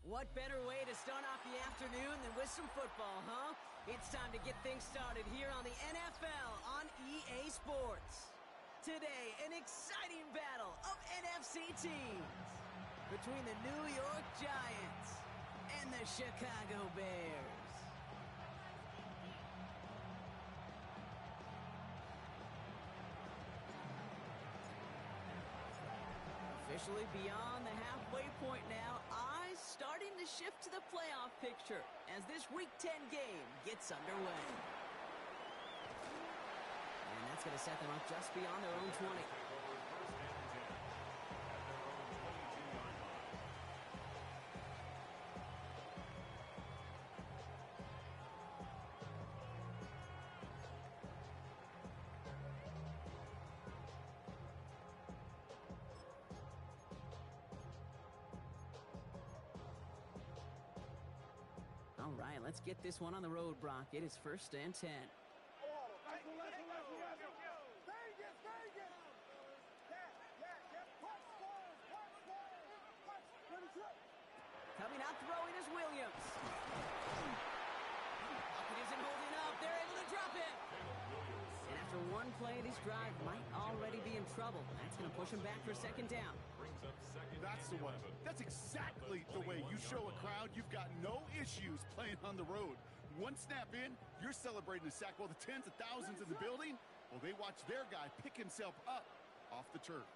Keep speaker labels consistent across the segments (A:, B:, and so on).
A: What better way to start off the afternoon than with some football, huh? It's time to get things started here on the NFL on EA Sports. Today, an exciting battle of NFC teams between the New York Giants and the Chicago Bears. Officially beyond the halfway point now, eyes starting to shift to the playoff picture as this Week 10 game gets underway. And that's going to set them up just beyond their own 20. All right, let's get this one on the road, Brock. It is 1st and 10. Coming out throwing is Williams. Pocket isn't holding up. They're able to drop it. And after one play, this drive might already be in trouble. That's going to push him back for 2nd down.
B: That's the one. That's exactly the way you show a crowd you've got no issues playing on the road. One snap in, you're celebrating a sack while the tens of thousands in the building, well, they watch their guy pick himself up off the turf.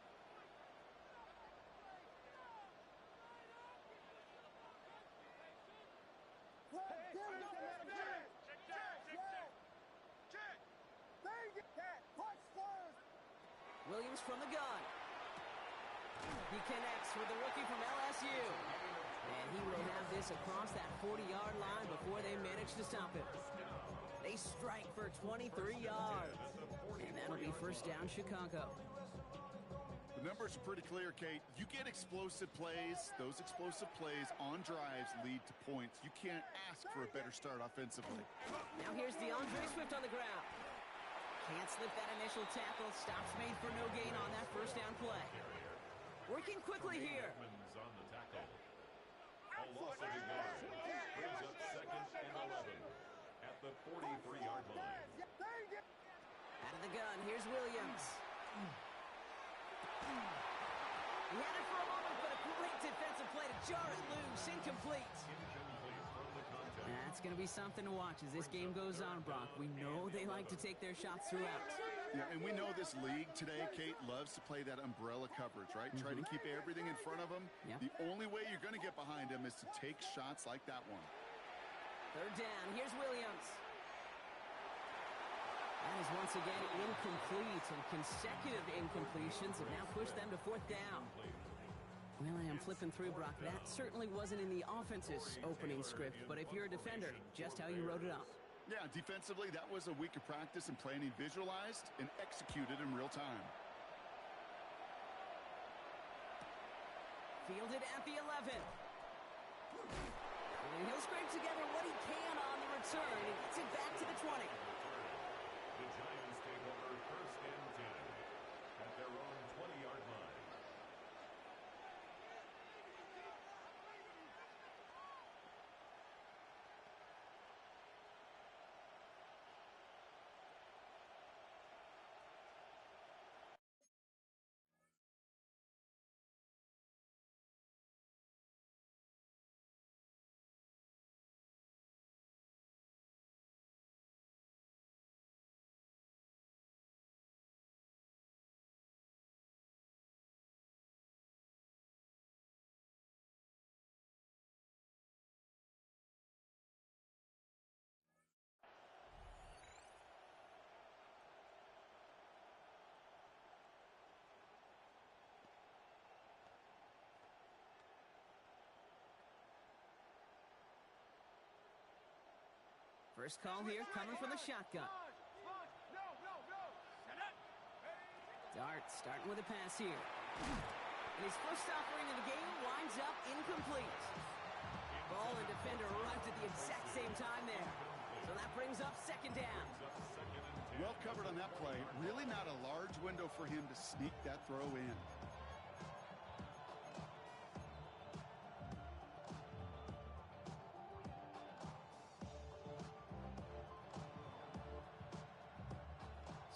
A: Williams from the gun. He connects with the rookie from LSU. And he will have this across that 40-yard line before they manage to stop him. They strike for 23 yards. And that'll be 1st down, Chicago.
B: The numbers are pretty clear, Kate. You get explosive plays. Those explosive plays on drives lead to points. You can't ask for a better start offensively.
A: Now here's DeAndre Swift on the ground. Can't slip that initial tackle. Stops made for no gain on that 1st down play. Working quickly here.
C: On the tackle. A loss of a yard. Brings up 2nd and 11 at the 43-yard line.
A: Out of the gun, here's Williams. He had it for a moment, but a great defensive play to jar it loose. Incomplete. That's going to be something to watch as this game goes on, Brock. We know they like to take their shots throughout.
B: Yeah, and we know this league today, Kate, loves to play that umbrella coverage, right? Try to keep everything in front of them.
A: Yep.
B: The only way you're going to get behind them is to take shots like that one.
A: 3rd down. Here's Williams. That is once again incomplete, and consecutive incompletions have now pushed them to 4th down. Well, I am flipping through, Brock. That certainly wasn't in the offense's opening script, but if you're a defender, just how you wrote it up.
B: Yeah, defensively, that was a week of practice and planning visualized and executed in real time.
A: Fielded at the 11. And he'll scrape together what he can on the return and gets it back to the 20.
C: The Giants take over 1st and 10 at their own 20-yard line.
A: First call here coming from the shotgun. Dart starting with a pass here. And his first offering of the game winds up incomplete. Ball and defender arrived at the exact same time there. So that brings up 2nd down.
B: Well covered on that play. Really not a large window for him to sneak that throw in.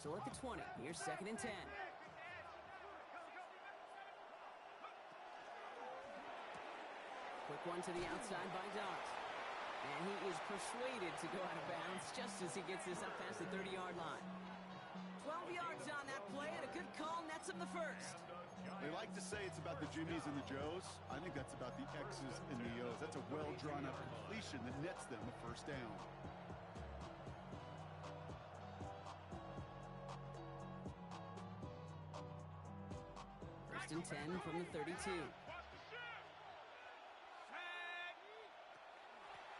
A: Still at the 20. Here's 2nd and 10. Quick one to the outside by Dart. And he is persuaded to go out of bounds just as he gets this up past the 30-yard line. 12 yards on that play, and a good call nets him the first.
B: They like to say it's about the Jimmies and the Joes. I think that's about the X's and the O's. That's a well-drawn-up completion that nets them a first down.
A: First and 10 from the 32.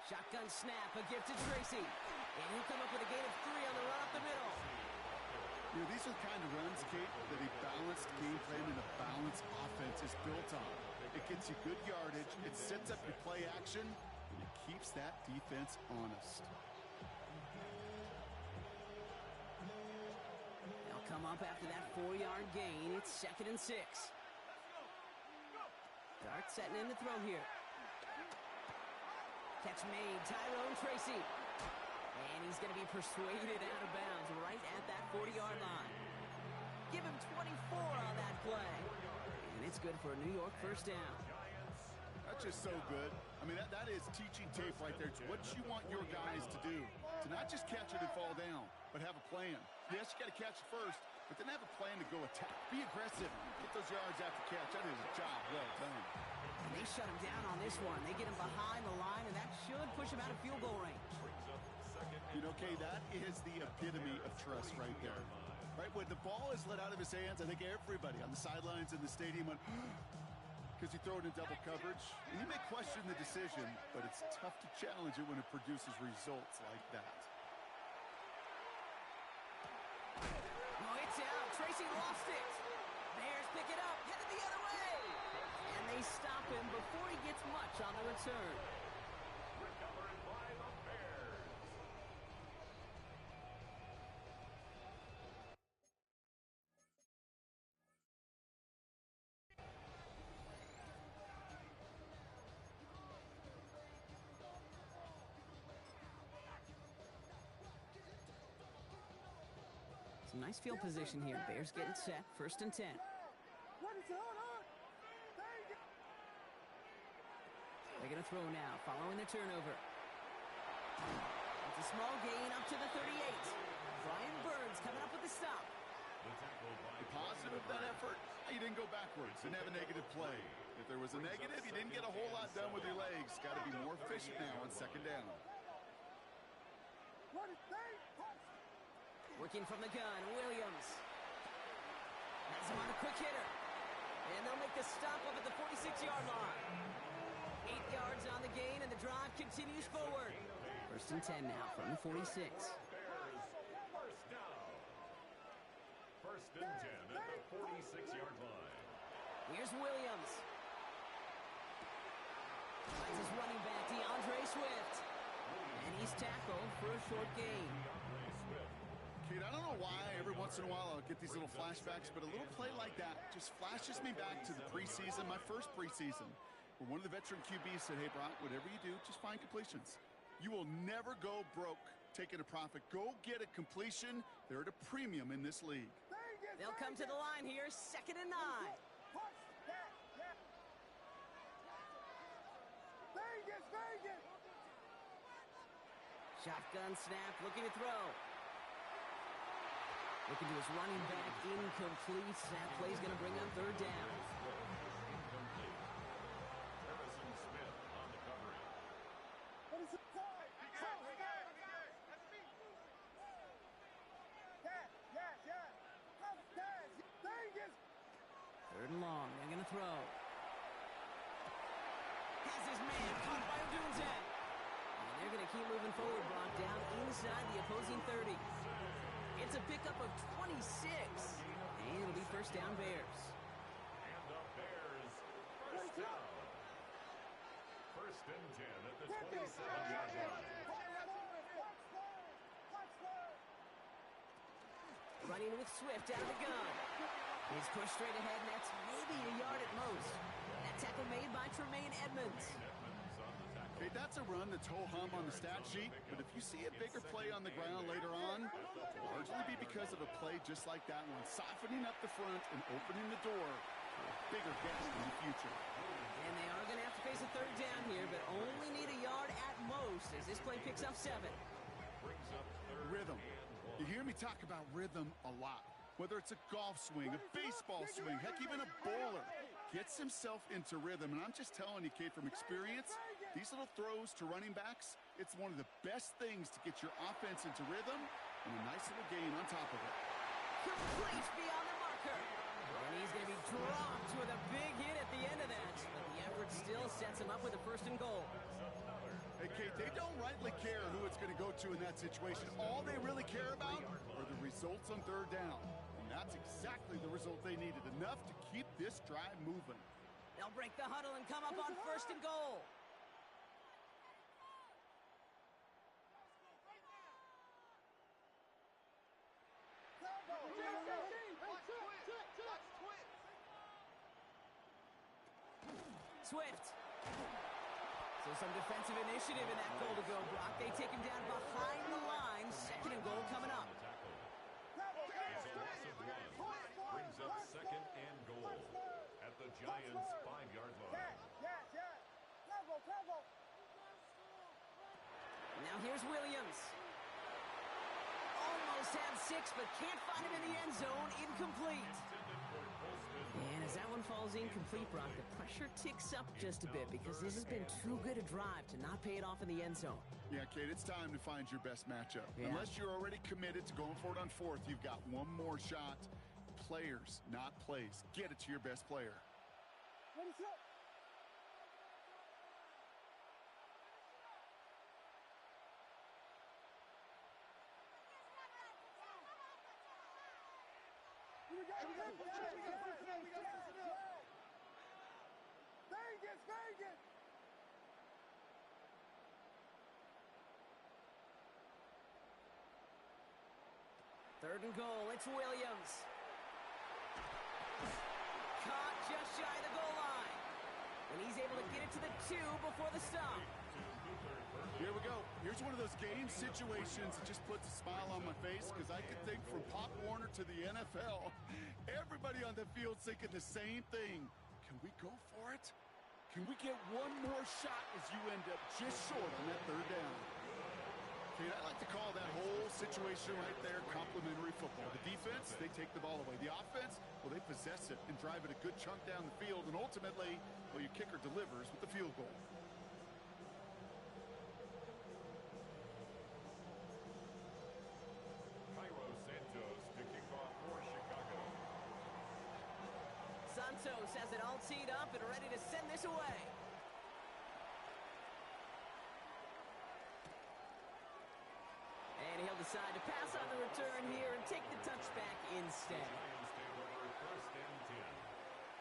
A: Shotgun snap, a gift to Tracy. And he'll come up with a gain of 3 on the run up the middle.
B: You know, these are the kind of runs, Kate, that a balanced game plan and a balanced offense is built on. It gets you good yardage, it sets up your play action, and it keeps that defense honest.
A: They'll come up after that 4-yard gain. It's 2nd and 6. Dart setting in the throw here. Catch made, Tyrone Tracy. And he's going to be persuaded out of bounds right at that 40-yard line. Give him 24 on that play. And it's good for a New York first down.
B: That's just so good. I mean, that is teaching tape right there. It's what you want your guys to do. To not just catch it and fall down, but have a plan. Yes, you got to catch it first, but then have a plan to go attack. Be aggressive. Get those yards after catch. That is a job well done.
A: And they shut him down on this one. They get him behind the line, and that should push him out of field goal range.
B: You know, Kay, that is the epitome of trust right there. Right, when the ball is let out of his hands, I think everybody on the sidelines in the stadium went, because you throw it in double coverage. And you may question the decision, but it's tough to challenge it when it produces results like that.
A: Oh, it's out. Tracy lost it. Bears pick it up, headed the other way. And they stop him before he gets much on the return.
C: Recovered by the Bears.
A: Some nice field position here. Bears getting set. 1st and 10. They're going to throw now, following the turnover. It's a small gain up to the 38. Brian Burns coming up with the stop.
B: The positive of that effort, you didn't go backwards. Didn't have a negative play. If there was a negative, you didn't get a whole lot done with your legs. Got to be more efficient now on 2nd down.
A: Working from the gun, Williams. Has him on a quick hitter. And they'll make the stop up at the 46-yard line. 8 yards on the gain, and the drive continues forward. 1st and 10 now from the 46.
C: Bears first down. 1st and 10 at the 46-yard line.
A: Here's Williams. Finds his running back, DeAndre Swift. And he's tackled for a short gain.
B: Kate, I don't know why every once in a while I'll get these little flashbacks, but a little play like that just flashes me back to the preseason, my first preseason, where one of the veteran QBs said, hey, Brock, whatever you do, just find completions. You will never go broke taking a profit. Go get a completion. They're at a premium in this league.
A: They'll come to the line here, 2nd and 9. Shotgun snap, looking to throw. Looking to his running back, incomplete. That play's going to bring up 3rd down.
C: Harrison Smith on the coverage.
A: Third and long, they're going to throw. Has his man caught by Odunze. And they're going to keep moving forward, Brock, down inside the opposing 30. It's a pickup of 26. And it'll be 1st down Bears.
C: And the Bears first down. 1st and 10 at the 27-yard line.
A: Running with Swift out of the gun. He's pushed straight ahead, and that's maybe a yard at most. That tackle made by Tremaine Edmonds.
C: Edmonds on the tackle.
B: Okay, that's a run that's ho-hum on the stat sheet, but if you see a bigger play on the ground later on, it'll largely be because of a play just like that one, softening up the front and opening the door for a bigger gain in the future.
A: And they are going to have to face a third down here, but only need a yard at most as this play picks up 7.
B: Rhythm. You hear me talk about rhythm a lot. Whether it's a golf swing, a baseball swing, heck, even a bowler gets himself into rhythm. And I'm just telling you, kid, from experience, these little throws to running backs, it's one of the best things to get your offense into rhythm and a nice little gain on top of it.
A: Complete beyond the marker. And he's going to be dropped with a big hit at the end of that. But the effort still sets him up with a 1st and goal.
B: Hey, Kate, they don't rightly care who it's going to go to in that situation. All they really care about are the results on 3rd down. And that's exactly the result they needed, enough to keep this drive moving.
A: They'll break the huddle and come up on 1st and goal. Swift. So some defensive initiative in that goal to go, Brock. They take him down behind the line. 2nd and goal coming up.
C: Brings up 2nd and goal at the Giants' 5-yard line.
A: Now here's Williams. Almost had 6, but can't find him in the end zone. Incomplete. And as that one falls incomplete, Brock, the pressure ticks up just a bit because this has been too good a drive to not pay it off in the end zone.
B: Yeah, Kate, it's time to find your best matchup.
A: Yeah.
B: Unless you're already committed to going for it on 4th, you've got one more shot. Players, not plays. Get it to your best player.
D: Vegas!
A: 3rd and goal, it's Williams. Caught just shy of the goal line. And he's able to get it to the 2 before the stop.
B: Here we go. Here's one of those game situations that just puts a smile on my face because I can think from Pop Warner to the NFL. Everybody on the field thinking the same thing. Can we go for it? Can we get one more shot as you end up just short on that 3rd down? Okay, I like to call that whole situation right there complimentary football. The defense, they take the ball away. The offense, well, they possess it and drive it a good chunk down the field. And ultimately, well, your kicker delivers with the field goal.
A: Santos has it all teed up and ready to send this away. And he'll decide to pass on the return here and take the touchback instead.
C: Lions take over 1st and 10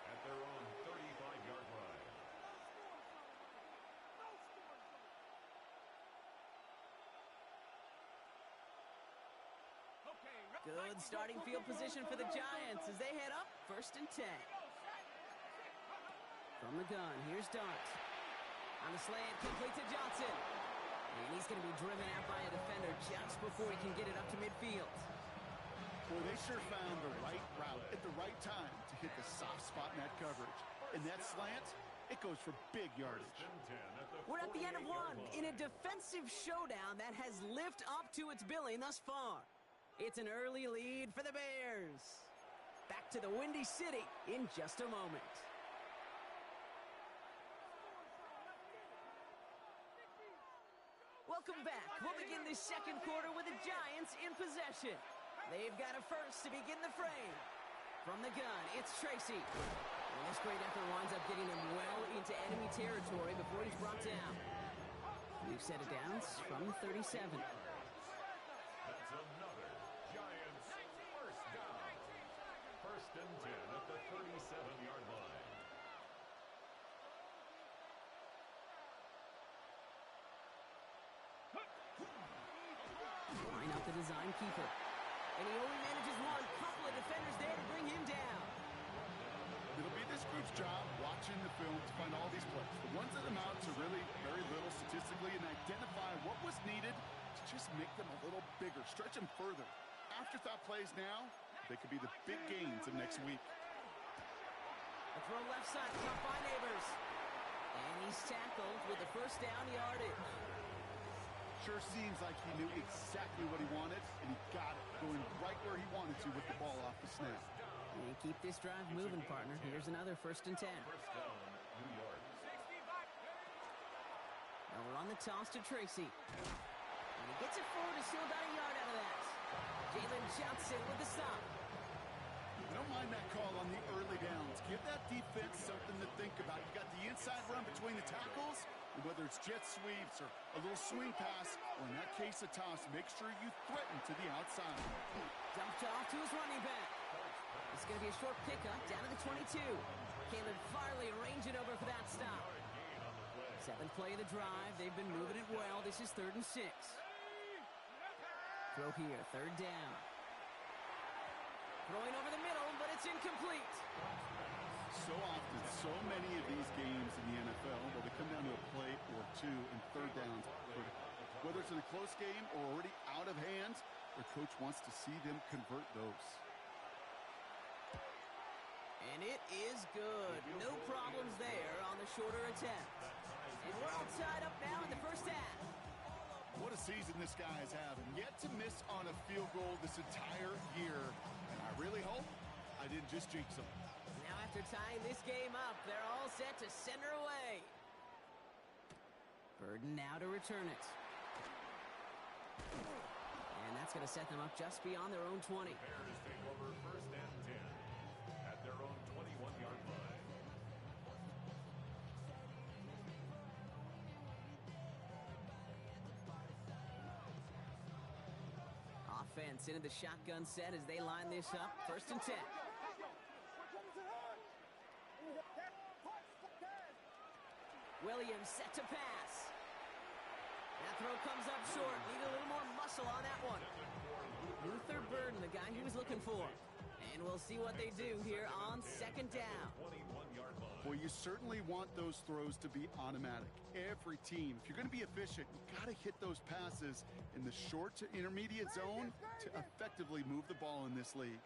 C: at their own 35-yard line.
A: Good starting field position for the Giants as they head up 1st and 10. From the gun, here's Dart. On the slant, complete to Johnson. And he's going to be driven out by a defender just before he can get it up to midfield.
B: Boy, they sure found the right route at the right time to hit the soft spot in that coverage. And that slant, it goes for big yardage.
A: We're at the end of one in a defensive showdown that has lived up to its billing thus far. It's an early lead for the Bears. Back to the Windy City in just a moment. Welcome back. We'll begin this 2nd quarter with the Giants in possession. They've got a first to begin the frame. From the gun, it's Tracy. And this great effort winds up getting him well into enemy territory before he's brought down. We've set it down from the 37.
C: That's another Giants 1st down. 1st and 10 at the 37-yard line.
A: Line out the design keeper. And he only manages one. Couple of defenders there to bring him down.
B: It'll be this group's job watching the film to find all these plays, the ones that amount to really very little statistically, and identify what was needed to just make them a little bigger, stretch them further. Afterthought plays now, they could be the big gains of next week.
A: A throw left side, caught by Neighbors. And he's tackled with the first down yardage.
B: Sure seems like he knew exactly what he wanted, and he got it, going right where he wanted to with the ball off the snap.
A: And keep this drive moving, partner. Here's another 1st and 10.
C: First down, New York.
A: Now we're on the toss to Tracy. And he gets it forward to steal about a yard out of that. Jalen Johnson with the stop.
B: I don't mind that call on the early downs. Give that defense something to think about. You got the inside run between the tackles, and whether it's jet sweeps or a little swing pass, or in that case a toss, make sure you threaten to the outside.
A: Dumped off to his running back. It's going to be a short pickup down to the 22. Caleb Farley arranging over for that stop. 7th play of the drive. They've been moving it well. This is 3rd and 6. Throw here, 3rd down. Throwing over the middle, but it's incomplete.
B: So often, so many of these games in the NFL, well, they come down to a play or two, and 3rd downs are critical. Whether it's in a close game or already out of hand, their coach wants to see them convert those.
A: And it is good. No problems there on the shorter attempt. And we're all tied up now in the first half.
B: What a season this guy is having. Yet to miss on a field goal this entire year. And I really hope I didn't just jinx him.
A: Now after tying this game up, they're all set to send her away. Burden now to return it. And that's going to set them up just beyond their own 20.
C: Bears take over 1st and 10 at their own 21-yard line.
A: Offense into the shotgun set as they line this up. 1st and 10. Williams set to pass. That throw comes up short. Need a little more muscle on that one. Luther Burden, the guy he was looking for. And we'll see what they do here on 2nd down.
C: 21-yard line.
B: Well, you certainly want those throws to be automatic. Every team, if you're going to be efficient, you got to hit those passes in the short to intermediate zone to effectively move the ball in this league.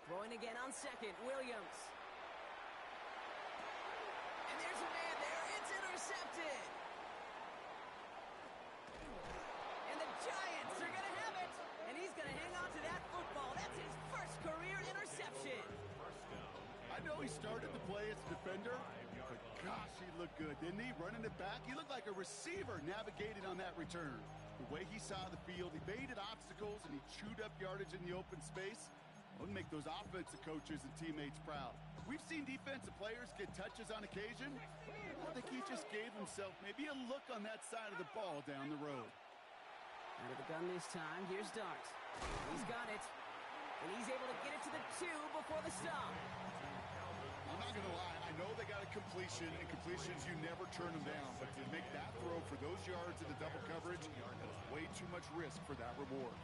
A: Throwing again on 2nd, Williams. And there's a man there. It's intercepted. And the Giants are going to have it. And he's going to hang on to that football. That's his first career interception.
B: I know he started the play as a defender, but gosh, he looked good, didn't he? Running it back, he looked like a receiver navigating on that return. The way he saw the field, he baited obstacles, and he chewed up yardage in the open space. Wouldn't make those offensive coaches and teammates proud. We've seen defensive players get touches on occasion. I think he just gave himself maybe a look on that side of the ball down the road.
A: Out of the gun this time, here's Dart. He's got it. And he's able to get it to the 2 before the stop.
B: I'm not going to lie, I know they got a completion, and completions, you never turn them down. But to make that throw for those yards in the double coverage, that was way too much risk for that reward.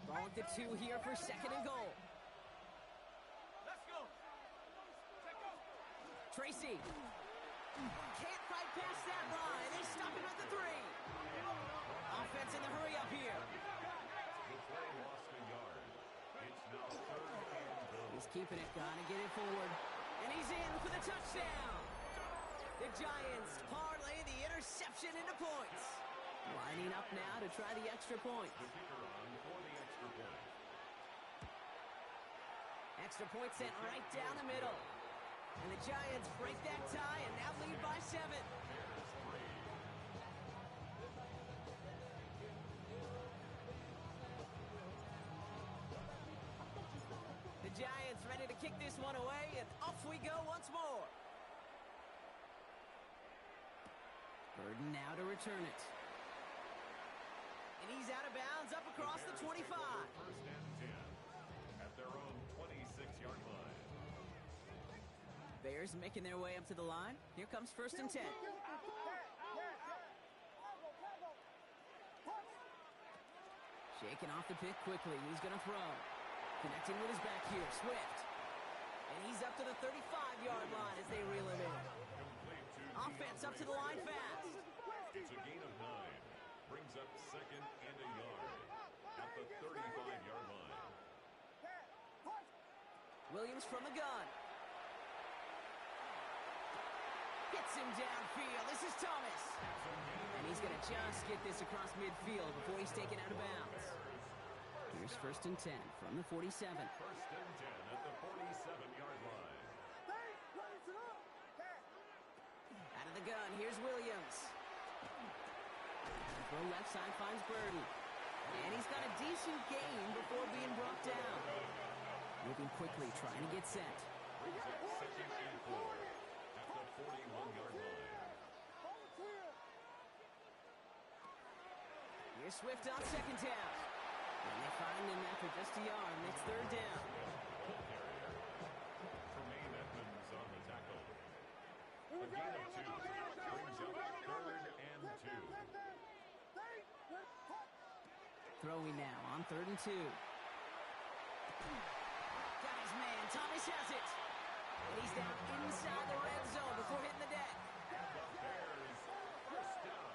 A: Ball at the 2 here for 2nd and goal.
D: Let's go.
A: Tracy. Can't fight past that line. They stop him at the 3. Offense in the hurry up here.
C: The play lost a yard. It's now 3rd and goal.
A: He's keeping it, gotta get it forward. And he's in for the touchdown. The Giants parlay the interception into points. Lining up now to try the extra point.
C: The kicker on for the extra point.
A: Extra point sent right down the middle. And the Giants break that tie and now lead by 7. The Giants ready to kick this one away, and off we go once more. Burden now to return it. And he's out of bounds up across the 25.
C: 1st and 10 at their own 26-yard line.
A: Bears Bears making their way up to the line. Here comes 1st and 10. Shaking off the pick quickly. He's going to throw. Connecting with his back here. Swift. And he's up to the 35-yard line as they reel him in. Offense up to the line fast.
C: It's a gain of 9. Brings up 2nd and a yard at the 35-yard line.
A: Williams from the gun. Gets him downfield. This is Thomas. And he's going to just get this across midfield before he's taken out of bounds. Here's 1st and 10 from the 47.
C: 1st and 10 at the 47-yard line.
A: Out of the gun, here's Williams. Throw left side finds Burden. And he's got a decent gain before being brought down. Moving quickly, trying to get set.
C: Brings up 2nd and 4 at the 41-yard line.
A: Here's Swift on 2nd down. And they find him after just a yard, and it's 3rd down.
C: Tremaine Edmonds on the tackle. A gain of 2 brings up 3rd and 2.
A: Throwing now on 3rd and 2. Got his man. Thomas has it. And he's down inside the red zone before hitting the deck.
C: Bears, 1st down.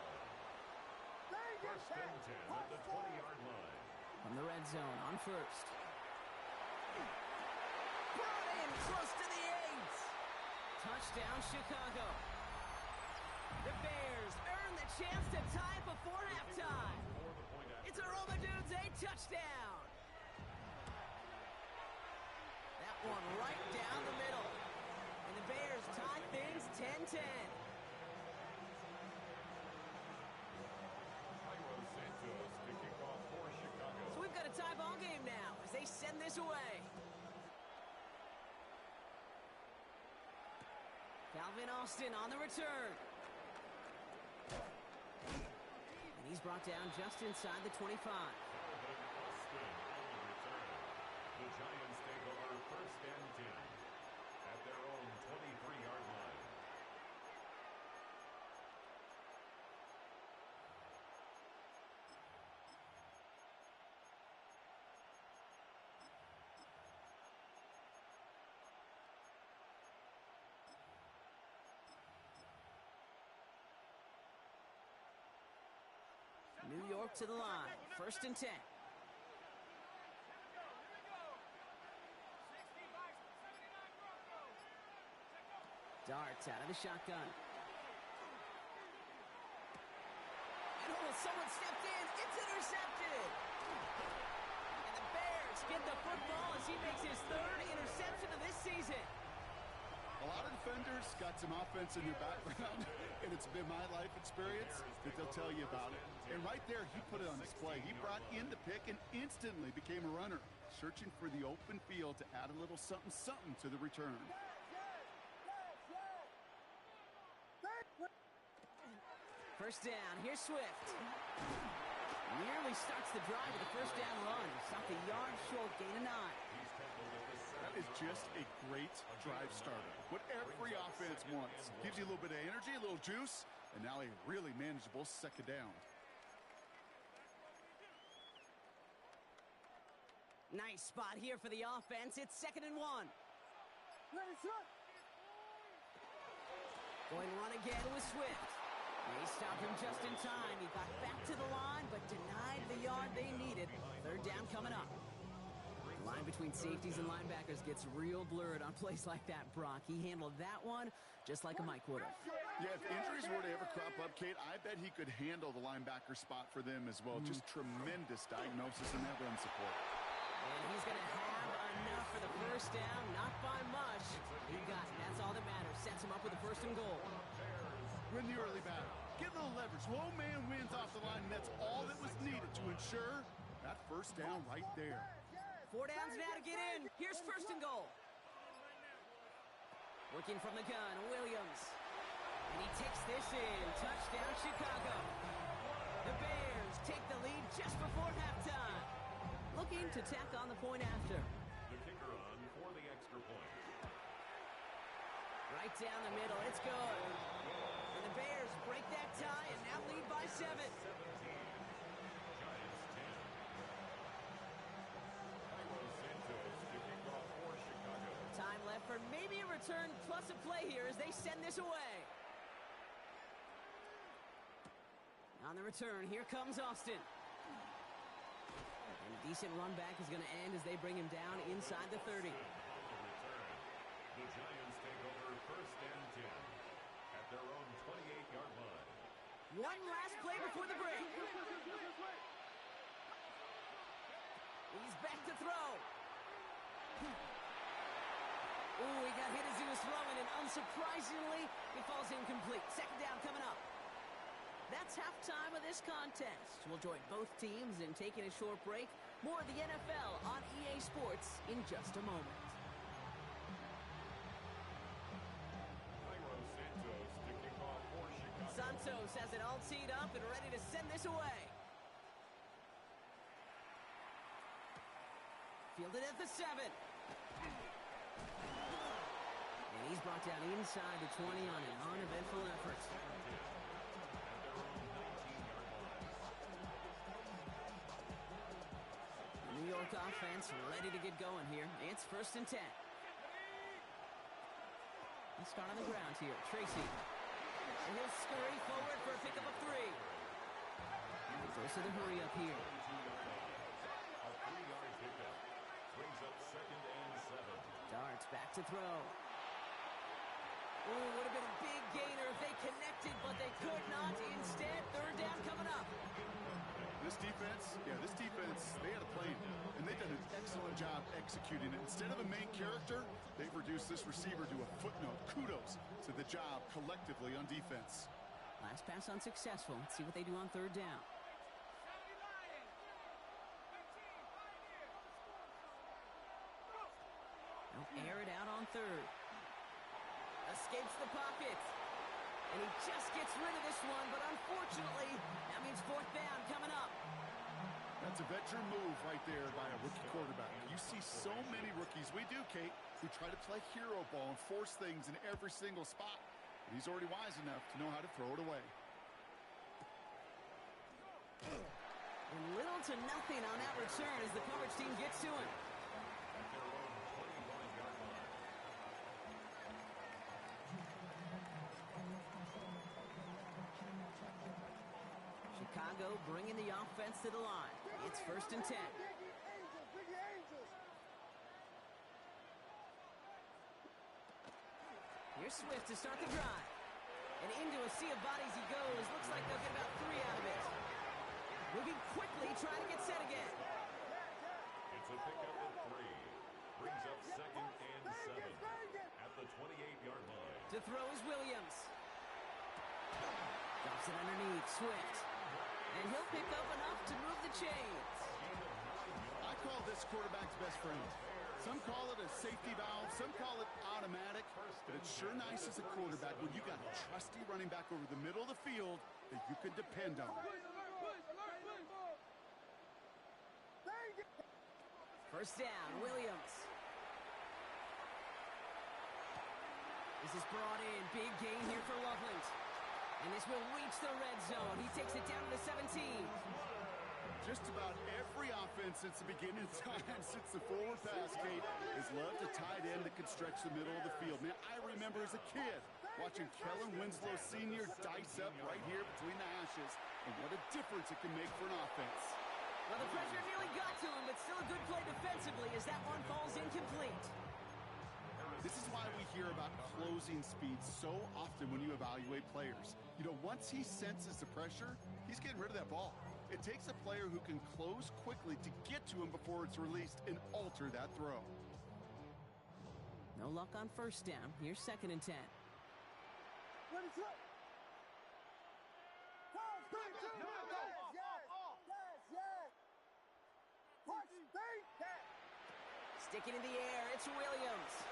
C: 1st and 10 at the 20-yard line.
A: From the red zone on 1st. Brought in close to the 8. Touchdown, Chicago. The Bears earn the chance to tie before halftime. It's a Romadudes 8 touchdown. That one right down the middle. And the Bears tie things 10-10. So we've got a tie ball game now as they send this away. Calvin Austin on the return. And he's brought down just inside the 25.
C: Calvin Austin on the return. The Giants take over 1st and 10 at their own 23-yard line.
A: New York to the line. 1st and 10. Darts out of the shotgun. And someone stepped in. It's intercepted. And the Bears get the football as he makes his 3rd interception of this season.
B: A lot of defenders got some offense in their background, and it's been my life experience that they'll tell you about it. And right there, he put it on display. He brought in the pick and instantly became a runner, searching for the open field to add a little something to the return.
A: First down, here's Swift. Nearly starts the drive with a 1st down run. Stopped a yard short, gain of 9.
B: That is just a great drive starter. What every offense wants. Gives you a little bit of energy, a little juice, and now a really manageable 2nd down.
A: Nice spot here for the offense. It's 2nd and 1. Going run again with Swift. They stopped him just in time. He got back to the line, but denied the yard they needed. 3rd down coming up. The line between safeties and linebackers gets real blurred on plays like that, Brock. He handled that one just like a Mike would have.
B: Yeah, if injuries were to ever crop up, Kate, I bet he could handle the linebacker spot for them as well. Just tremendous diagnosis in that run support.
A: And he's going to have enough for the 1st down, not by much. He got it. That's all that matters. Sets him up with a 1st and goal.
B: Win the early battle. Get a little leverage. Low man wins off the line, and that's all that was needed to ensure that 1st down right there.
A: 4 downs now to get in. Here's 1st and goal. Working from the gun, Williams. And he takes this in. Touchdown, Chicago. The Bears take the lead just before halftime. Looking to tack on the point after.
C: The kicker on for the extra point.
A: Right down the middle. It's good. And the Bears break that tie and now lead by 7. Time left for maybe a return plus a play here as they send this away. On the return, here comes Austin. And a decent run back is going to end as they bring him down inside the 30.
C: The Giants take over first and 10 at their own 28-yard line.
A: One last play before the break. He's back to throw. Ooh, he got hit as he was throwing, and unsurprisingly, he falls incomplete. Second down coming up. That's halftime of this contest. We'll join both teams in taking a short break. More of the NFL on EA Sports in just a moment. Santos has it all teed up and ready to send this away. Fielded at the 7. And he's brought down inside the 20 on an uneventful effort. The New York offense ready to get going here. It's first and 10. Let's start on the ground here. Tracy. And he'll scurry forward for a pickup of 3. Close to the hurry up here.
C: A 3-yard pickup brings up second and 7.
A: Darts back to throw. Ooh, would have been a big gainer if they connected, but they could not. Instead, third down coming up.
B: This defense, they had a plan, and they've done an excellent job executing it. Instead of a main character, they've reduced this receiver to a footnote. Kudos to the job collectively on defense.
A: Last pass unsuccessful. Let's see what they do on third down. They'll air it out on third. Escapes the pocket. And he just gets rid of this one, but unfortunately, that means fourth down coming up.
B: That's a veteran move right there by a rookie quarterback. You see so many rookies, we do, Kate, who try to play hero ball and force things in every single spot. But he's already wise enough to know how to throw it away.
A: And little to nothing on that return as the coverage team gets to him. Chicago bringing the offense to the line. It's first and 10. Here's Swift to start the drive. And into a sea of bodies he goes. Looks like they'll get about 3 out of it. Moving quickly, trying to get set again.
C: It's a pickup of 3. Brings up second and 7 at the 28-yard line.
A: To throw is Williams. Drops it underneath. Swift. And he'll pick up enough to move the chains.
B: I call this quarterback's best friend. Some call it a safety valve, some call it automatic, but it's sure nice as a quarterback when you got a trusty running back over the middle of the field that you can depend on.
A: First down, Williams. This is brought in. Big gain here for Loveland. And this will reach the red zone. He takes it down to the 17.
B: Just about every offense since the beginning of time, since the forward pass, Kate, has loved a tight end that can stretch the middle of the field. Man, I remember as a kid watching Kellen Winslow Sr. dice up right here between the hashes, and what a difference it can make for an offense.
A: Well, the pressure nearly got to him, but still a good play defensively as that one falls incomplete.
B: This is why we hear about closing speed so often when you evaluate players. You know, once he senses the pressure, he's getting rid of that ball. It takes a player who can close quickly to get to him before it's released and alter that throw.
A: No luck on first down. Here's second and 10. Sticking in the air, it's Williams.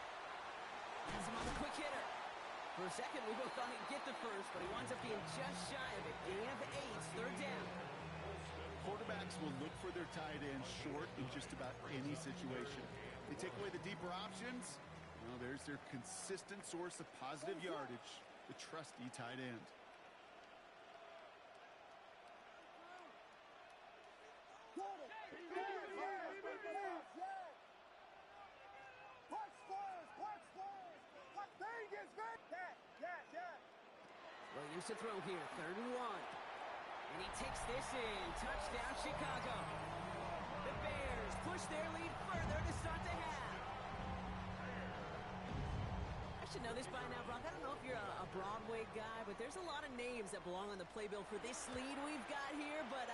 A: Has him on the quick hitter. For a second, we both thought he'd get the first, but he winds up being just shy of it. Gain of 8, third down.
B: Quarterbacks will look for their tight end short in just about any situation. They take away the deeper options, Well, there's their consistent source of positive yardage, the trusty tight end.
A: Williams to throw here, 3rd and 1. And he takes this in. Touchdown, Chicago. The Bears push their lead further to start the half. I should know this by now, Brock. I don't know if you're a Broadway guy, but there's a lot of names that belong on the playbill for this lead we've got here. But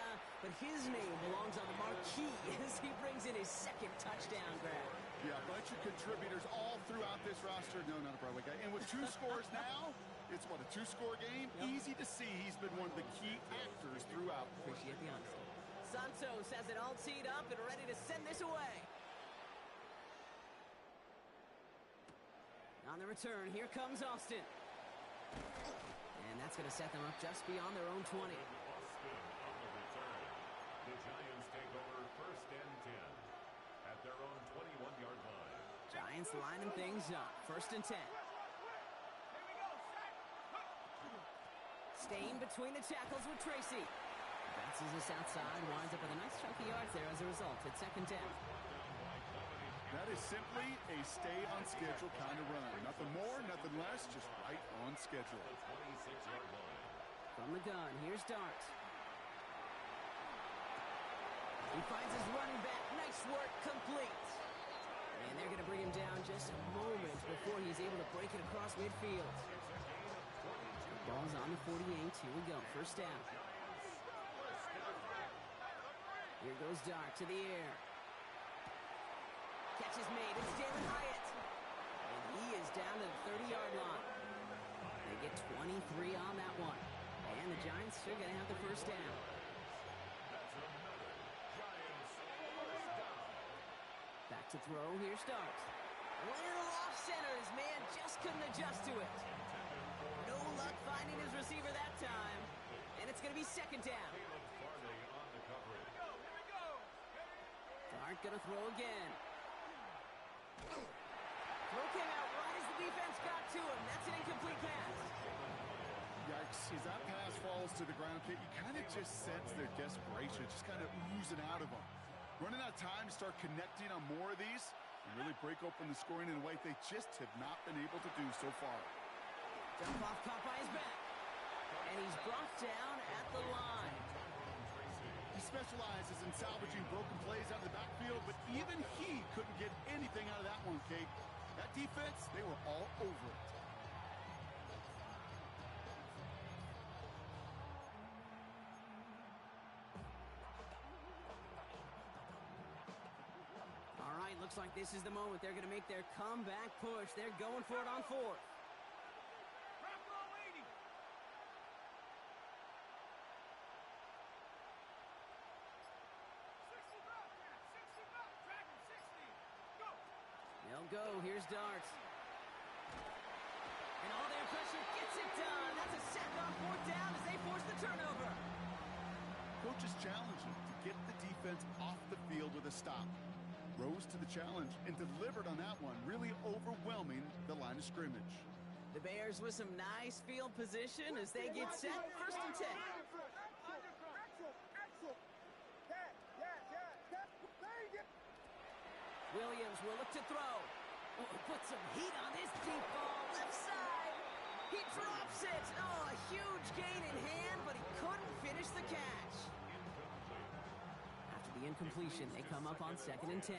A: his name belongs on the marquee as he brings in his 2nd touchdown grab.
B: Yeah, a bunch of contributors all throughout this roster. No, not a Broadway guy. And with 2 scores now, it's what, a 2-score game?
A: Yep.
B: Easy to see he's been one of the key actors throughout.
A: Appreciate the honesty. Santos has it all teed up and ready to send this away. On the return, here comes Austin. And that's going to set them up just beyond their own 20.
C: Austin on the return. The Giants take over 1st and 10 at their own 21-yard line.
A: Giants lining things up. 1st and 10. Staying between the tackles with Tracy. Bounces this outside, winds up with a nice chunk of yards there as a result. It's 2nd down.
B: That is simply a stay-on-schedule kind of run. Nothing more, nothing less, just right on schedule.
C: The 26-yard line.
A: From the gun, here's Dart. He finds his running back. Nice work, complete. And they're going to bring him down just a moment before he's able to break it across midfield. Ball's on the 48. Here we go. 1st down. Here goes Dart to the air. Catch is made. It's Jalen Hyatt. And he is down to the 30-yard line. They get 23 on that one. And the Giants are going to have the 1st down. Back to throw. Here's Dart. Little off center. His man just couldn't adjust to it. No luck finding his receiver that time. And it's going to be 2nd down. Dart going to throw again. Throw came out right as the defense got to him. That's an incomplete pass.
B: Yikes. As that pass falls to the ground, Kate, you kind of just sense their desperation, just kind of oozing out of them. Running out of time to start connecting on more of these and really break open the scoring in a way they just have not been able to do so far.
A: Jump off caught by his back. And he's brought down at the line.
B: He specializes in salvaging broken plays out of the backfield, but even he couldn't get anything out of that one, Kate. That defense, they were all over it.
A: All right, looks like this is the moment. They're going to make their comeback push. They're going for it on 4th. They'll go. Here's Dart. And all their pressure gets it done. That's a sack on 4th down as they force the turnover.
B: Coach is challenging to get the defense off the field with a stop. Rose to the challenge and delivered on that one, really overwhelming the line of scrimmage.
A: The Bears with some nice field position as they get set. 1st and 10. Williams will look to throw. Oh, put some heat on this deep ball. Left side. He drops it. Oh, a huge gain in hand, but he couldn't finish the catch. After the incompletion, they come up on 2nd and 10.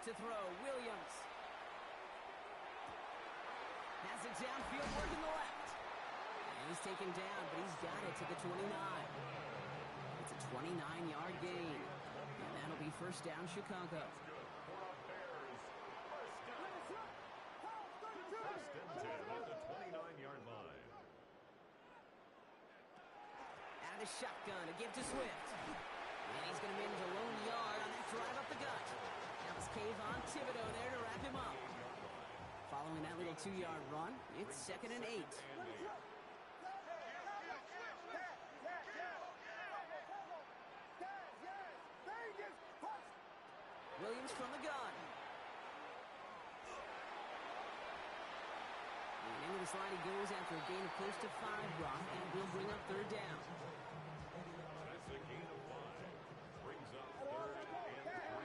A: To throw, Williams. Has it downfield, working the left. And he's taken down, but he's got it to the 29. It's a 29-yard gain. And that'll be 1st down, Chicago.
C: First and 10 at the 29-yard line.
A: Out of the shotgun to give to Swift. And he's going to manage a lone yard on that drive up the gut. That was Kayvon Thibodeau there to wrap him up. Following that little 2-yard run, it's 2nd and 8. Williams from the gun. And into the slide he goes after a gain of close to 5, Brock, and will bring up third down.
C: That's a gain of 5. Brings up third and
A: 3.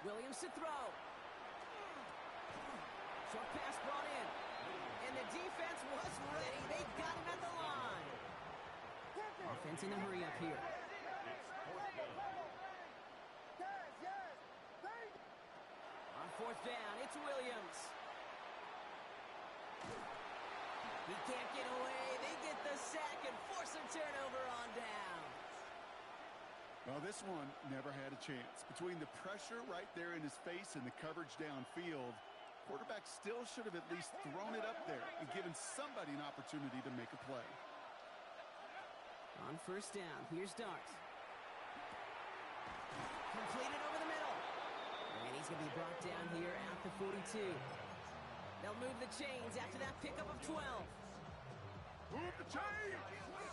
A: Williams to throw. Short pass brought in. And the defense was ready. They got him at the line. Offense in a hurry up here. On fourth down, it's Williams. He can't get away. They get the sack and force a turnover on down.
B: Well, this one never had a chance. Between the pressure right there in his face and the coverage downfield, quarterback still should have at least thrown it up there and given somebody an opportunity to make a play.
A: On first down, here's Dart. Completed over the middle. And he's going to be brought down here at the 42. They'll move the chains after that pickup of 12.
B: Move the chains!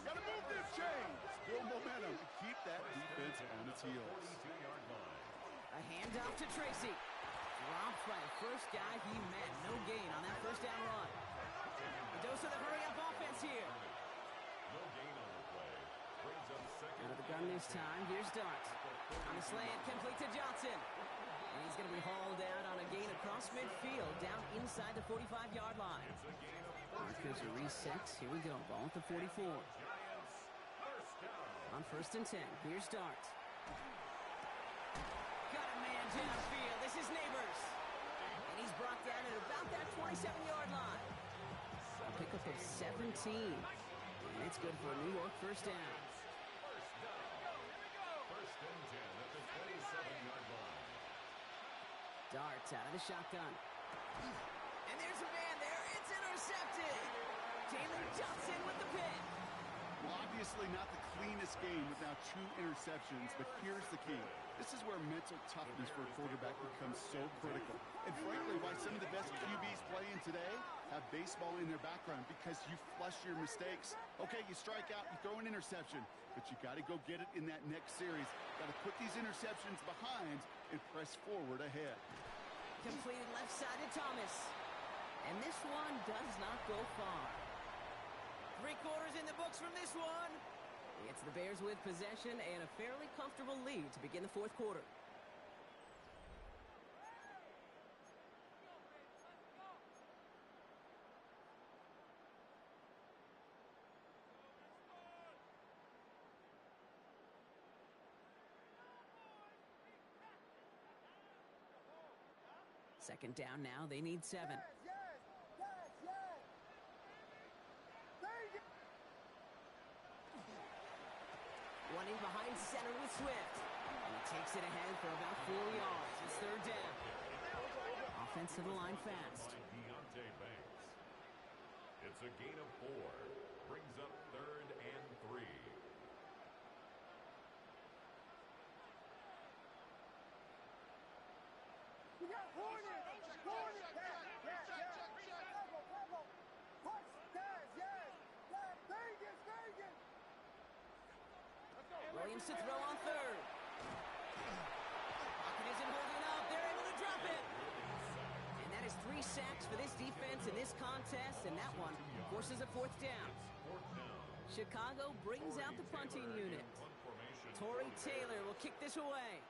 B: Gotta move this chains! Build momentum and keep that defense on its heels.
A: A handoff to Tracy. Dropped by the first guy he met. No gain on that first down run. A dose of the hurry-up offense here.
C: No gain on the play. Brings up second.
A: Out of the gun this time. Here's Dart. On the slant, complete to Johnson. And he's going to be hauled out on a gain across midfield, down inside the 45-yard line. Markers are resets. Here we go. Ball at the 44. On first and 10. Here's Dart. Got a man downfield. This is Neighbors. And he's brought down at about that 27-yard line. A pickup of 17. And it's good for a New York first down.
C: First and 10 at the 27-yard line.
A: Dart out of the shotgun. And there's a man there. It's intercepted. Taylor Johnson with the pick.
B: Well, obviously not the cleanest game without 2 interceptions, but here's the key. This is where mental toughness for a quarterback becomes so critical. And frankly, why some of the best QBs playing today have baseball in their background, because you flush your mistakes. Okay, you strike out, you throw an interception, but you got to go get it in that next series. Got to put these interceptions behind and press forward ahead.
A: Completed left side to Thomas. And this one does not go far. 3 quarters in the books from this one. It's the Bears with possession and a fairly comfortable lead to begin the fourth quarter. Second down now. They need 7. Running behind center with Swift. And he takes it ahead for about 4 yards. It's third down. Offensive line fast.
C: Deontay Banks. It's a gain of 4. Brings up third and 3.
D: We got Hornet! Hornet!
A: Williams to throw on third. Pocket isn't holding up. They're able to drop it. And that is 3 sacks for this defense in this contest, and that one forces a fourth down. Chicago brings out the punting unit. Torrey Taylor will kick this away.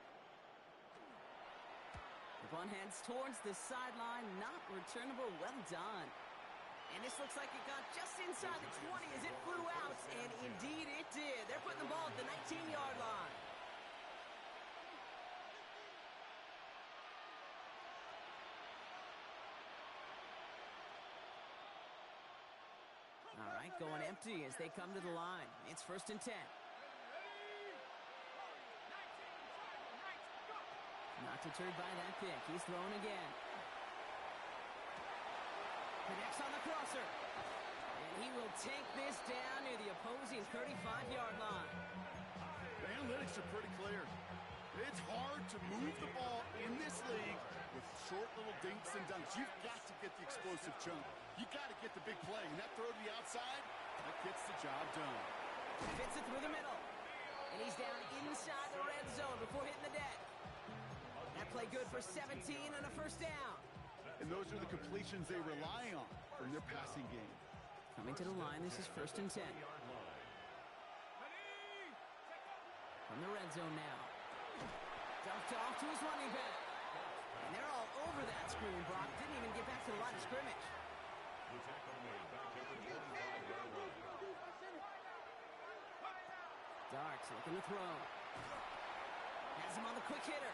A: The punt heads towards the sideline, not returnable. Well done. And this looks like it got just inside the 20 as it flew out, and indeed it did. They're putting the ball at the 19-yard line. All right, going empty as they come to the line. It's first and 10. Not deterred by that pick. He's throwing again. Connects on the crosser. And he will take this down near the opposing 35-yard line.
B: The analytics are pretty clear. It's hard to move the ball in this league with short little dinks and dunks. You've got to get the explosive chunk. You got to get the big play. And that throw to the outside, that gets the job done.
A: Fits it through the middle. And he's down inside the red zone before hitting the deck. That play good for 17 and a first down.
B: And those are the completions they rely on from their passing game.
A: Coming to the line, this is 1st and 10. From the red zone now. Dumped off to his running back. And they're all over that screen. Brock didn't even get back to the line of scrimmage.
C: The tackle made back at the 25-yard line.
A: Darks looking to throw. Has him on the quick hitter.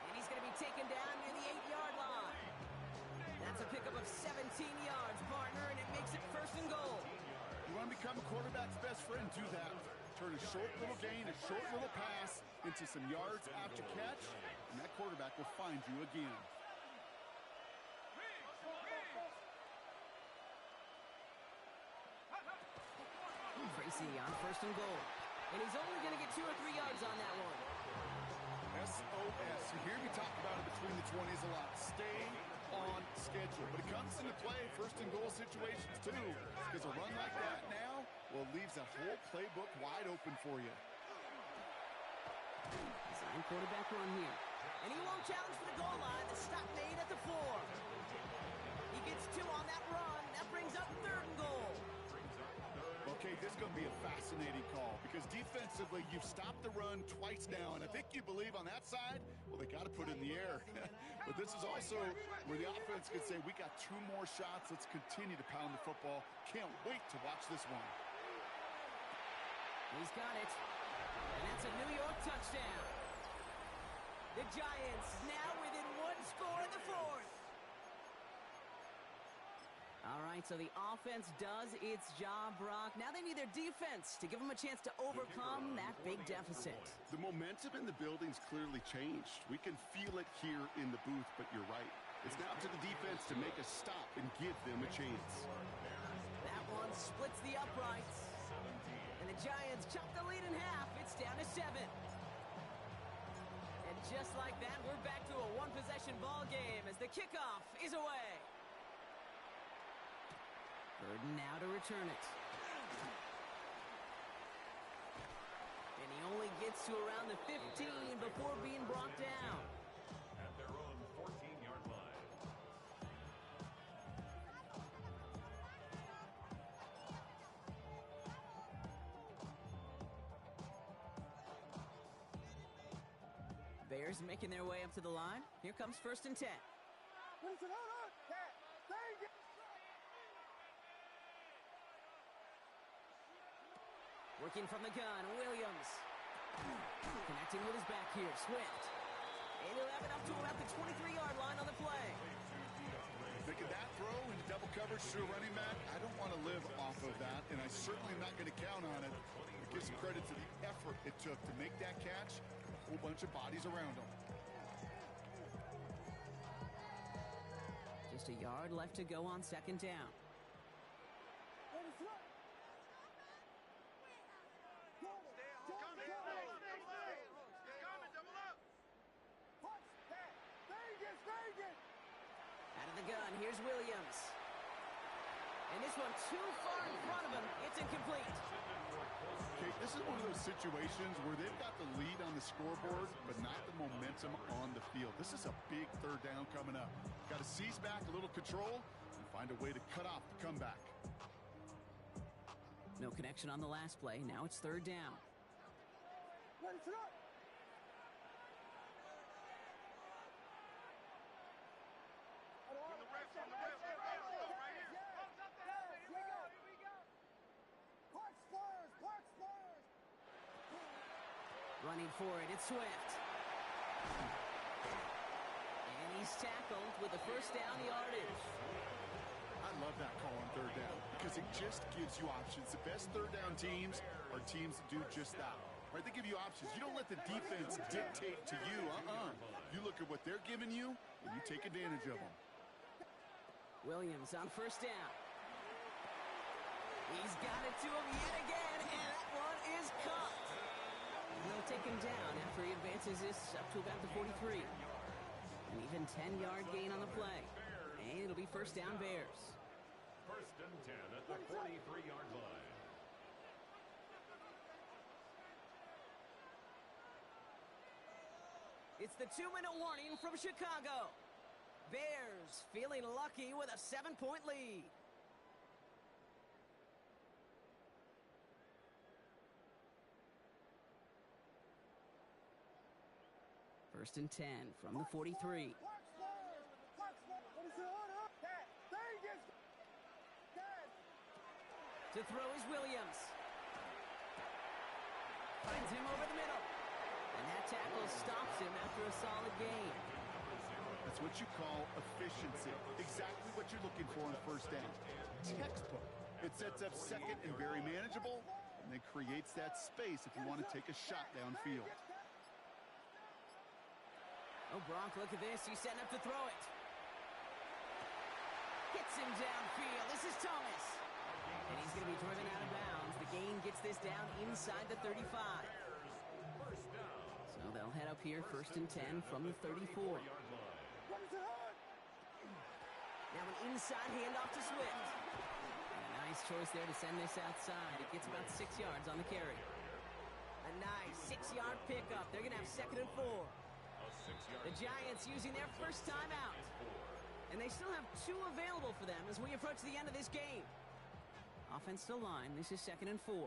A: And he's going to be taken down near the 8-yard line. That's a pickup of 17 yards, partner, and it makes it 1st and goal.
B: You want to become a quarterback's best friend, do that. Turn a short little gain, a short little pass into some yards after catch, and that quarterback will find you again.
A: Tracy on 1st and goal. And he's only going to get 2 or 3 yards on that one.
B: SOS. You hear me talk about it between the 20s a lot. Stay on schedule. But it comes into play 1st and goal situations too. Because a run like that now, well, leaves that whole playbook wide open for you.
A: Design quarterback run here. And he won't challenge for the goal line. The stop made at the 4. He gets 2 on that run. That brings up 3rd and goal.
B: Okay, this is going to be a fascinating call because defensively, you've stopped the run twice now, and I think you believe on that side, well, they got to put it in the air. But this is also where the offense could say, we got 2 more shots. Let's continue to pound the football. Can't wait to watch this one.
A: He's got it. And that's a New York touchdown. The Giants now within 1 score in the 4th. All right, so the offense does its job, Brock. Now they need their defense to give them a chance to overcome that big deficit.
B: The momentum in the building's clearly changed. We can feel it here in the booth, but you're right. It's now to the defense to make a stop and give them a chance.
A: That one splits the uprights. And the Giants chop the lead in half. It's down to 7. And just like that, we're back to a one-possession ball game as the kickoff is away. Burden now to return it. And he only gets to around the 15 before being brought down.
C: At their own 14-yard line.
A: Bears making their way up to the line. Here comes 1st and 10.
D: Listen, hold on. Thank you.
A: Working from the gun, Williams. Connecting with his back here, Swift. And he'll have it up to about the 23-yard line on the play.
B: Making that throw into double coverage to a running back, I don't want to live off of that, and I certainly am not going to count on it. But give some credit to the effort it took to make that catch, a whole bunch of bodies around him.
A: Just a yard left to go on 2nd down. Out of the gun, here's Williams. And this one too far in front of him. It's incomplete.
B: Okay, this is one of those situations where they've got the lead on the scoreboard, but not the momentum on the field. This is a big 3rd down coming up. Got to seize back a little control and find a way to cut off the comeback.
A: No connection on the last play. Now it's 3rd down. Running for it, it's Swift. And he's tackled with the 1st down yardage.
B: I love that call on 3rd down because it just gives you options. The best 3rd down teams are teams that do just that. Right? They give you options. You don't let the defense dictate to you. You look at what they're giving you, and you take advantage of them.
A: Williams on 1st down. He's got it to him yet again, and that one is caught. He'll take him down after he advances this up to about the 43. An even 10-yard gain on the play. And it'll be 1st down Bears.
C: 1st and 10 at the 43-yard line.
A: It's the 2-minute warning from Chicago. Bears feeling lucky with a 7-point lead. First and 10 from the 43. To throw is Williams. Finds him over the middle. And that tackle stops him after a solid gain.
B: That's what you call efficiency. Exactly what you're looking for in first down. Textbook. It sets up second and very manageable, and then creates that space if you want to take a shot downfield.
A: Oh, Brock, look at this. He's setting up to throw it. Hits him downfield. This is Thomas. And he's going to be driven out of bounds. The gain gets this down inside the 35. So they'll head up here first and 10 from the 34. Now an inside handoff to Swift. And a nice choice there to send this outside. It gets about 6 yards on the carry. A nice 6-yard pickup. They're going to have second and 4. The Giants using their first timeout. And they still have 2 available for them as we approach the end of this game. Offense to line. This is second and 4.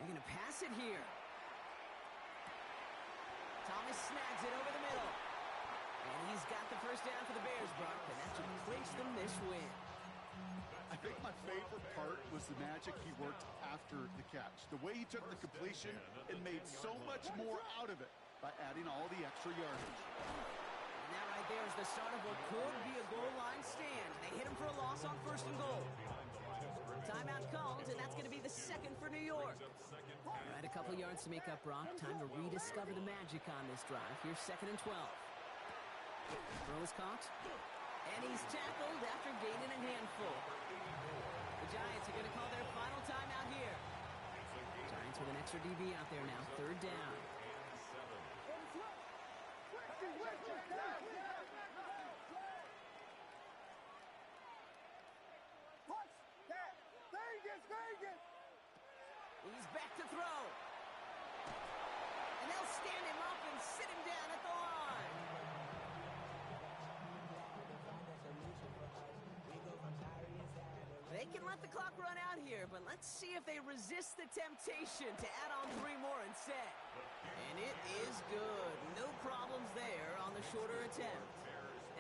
A: They're going to pass it here. Thomas snags it over the middle. And he's got the first down for the Bears, Brock, and that should clinch them this win.
B: I think my favorite part was the magic he worked after the catch. The way he took the completion and made so much more out of it by adding all the extra yardage.
A: And that right there is the start of what could be a goal line stand. They hit him for a loss on first and goal. Timeout called, and that's going to be the second for New York. All right, a couple yards to make up, Brock. Time to rediscover the magic on this drive. Here's second and 12. Throw is caught. And he's tackled after gaining a handful. The Giants are going to call their final timeout here. Giants with an extra DB out there now. Third down. He's back to throw. And they'll stand him up and sit him down at the line. They can let the clock run out here, but let's see if they resist the temptation to add on 3 more instead. And it is good. No problems there on the shorter attempt.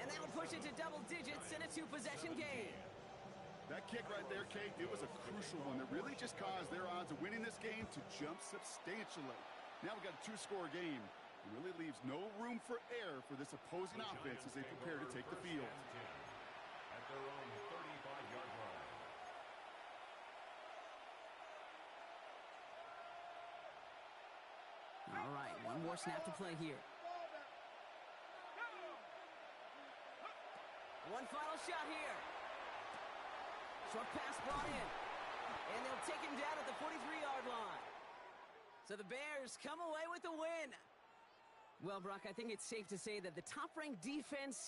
A: And that'll push it to double digits in a 2-possession game.
B: That kick right there, Kate, it was a crucial one that really just caused their odds of winning this game to jump substantially. Now we've got a 2-score game. It really leaves no room for error for this opposing offense as they prepare to take the field.
C: At their own 35-yard line.
A: All right, one more snap to play here. One final shot here. Short pass brought in. And they'll take him down at the 43-yard line. So the Bears come away with the win. Well, Brock, I think it's safe to say that the top-ranked defense